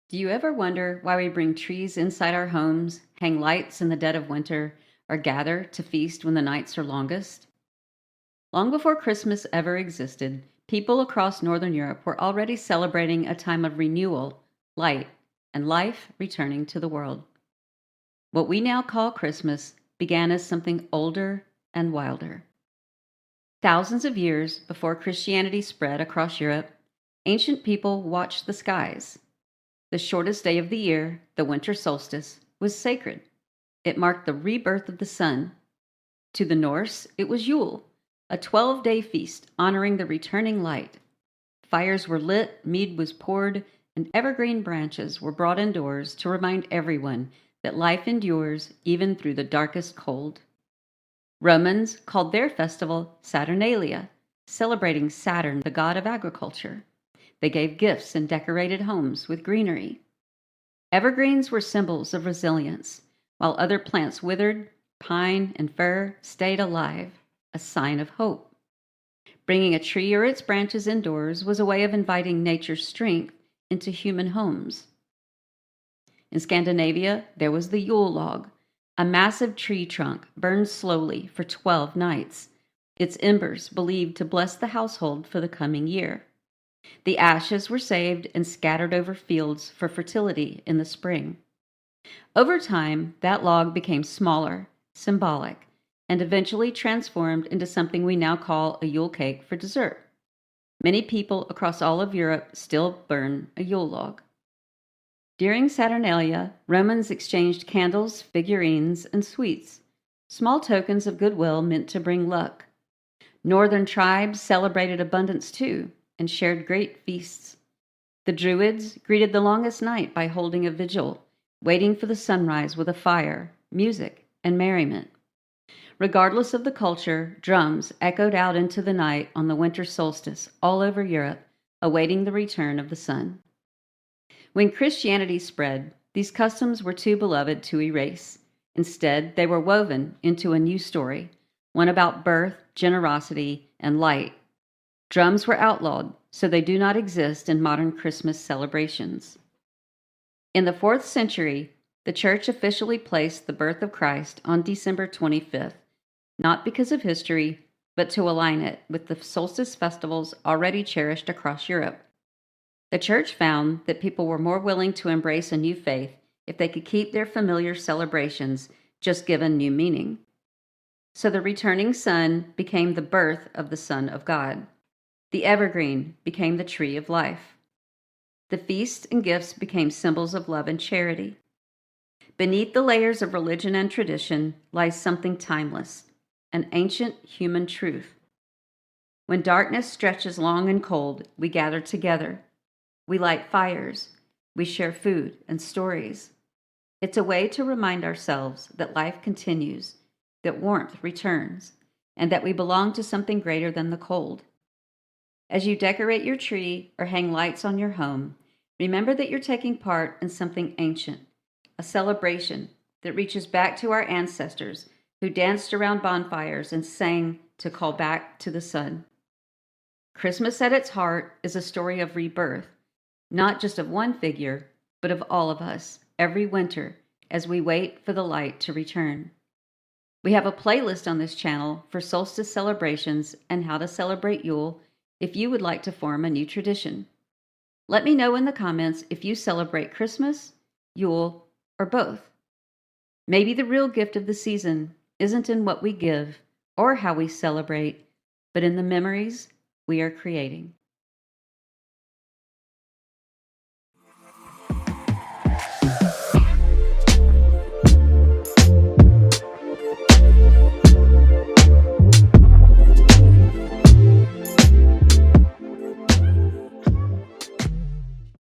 Do you ever wonder why we bring trees inside our homes, hang lights in the dead of winter, or gather to feast when the nights are longest? Long before Christmas ever existed, people across Northern Europe were already celebrating a time of renewal, light, and life returning to the world. What we now call Christmas began as something older and wilder. Thousands of years before Christianity spread across Europe, ancient people watched the skies. The shortest day of the year, the winter solstice, was sacred. It marked the rebirth of the sun. To the Norse, it was Yule, a 12-day feast honoring the returning light. Fires were lit, mead was poured, and evergreen branches were brought indoors to remind everyone that life endures even through the darkest cold. Romans called their festival Saturnalia, celebrating Saturn, the god of agriculture. They gave gifts and decorated homes with greenery. Evergreens were symbols of resilience, while other plants withered, pine and fir stayed alive, a sign of hope. Bringing a tree or its branches indoors was a way of inviting nature's strength into human homes. In Scandinavia, there was the Yule log, a massive tree trunk burned slowly for 12 nights, its embers believed to bless the household for the coming year. The ashes were saved and scattered over fields for fertility in the spring. Over time, that log became smaller, symbolic, and eventually transformed into something we now call a Yule cake for dessert. Many people across all of Europe still burn a Yule log. During Saturnalia, Romans exchanged candles, figurines, and sweets, small tokens of goodwill meant to bring luck. Northern tribes celebrated abundance too, and shared great feasts. The Druids greeted the longest night by holding a vigil, waiting for the sunrise with a fire, music, and merriment. Regardless of the culture, drums echoed out into the night on the winter solstice all over Europe, awaiting the return of the sun. When Christianity spread, these customs were too beloved to erase. Instead, they were woven into a new story, one about birth, generosity, and light. Drums were outlawed, so they do not exist in modern Christmas celebrations. In the 4th century, the Church officially placed the birth of Christ on December 25th, not because of history, but to align it with the solstice festivals already cherished across Europe. The Church found that people were more willing to embrace a new faith if they could keep their familiar celebrations, just given new meaning. So the returning sun became the birth of the Son of God. The evergreen became the tree of life. The feasts and gifts became symbols of love and charity. Beneath the layers of religion and tradition lies something timeless, an ancient human truth. When darkness stretches long and cold, we gather together. We light fires. We share food and stories. It's a way to remind ourselves that life continues, that warmth returns, and that we belong to something greater than the cold. As you decorate your tree or hang lights on your home, remember that you're taking part in something ancient, a celebration that reaches back to our ancestors who danced around bonfires and sang to call back to the sun. Christmas at its heart is a story of rebirth, not just of one figure, but of all of us, every winter, as we wait for the light to return. We have a playlist on this channel for solstice celebrations and how to celebrate Yule if you would like to form a new tradition. Let me know in the comments if you celebrate Christmas, Yule, or both. Maybe the real gift of the season isn't in what we give or how we celebrate, but in the memories we are creating.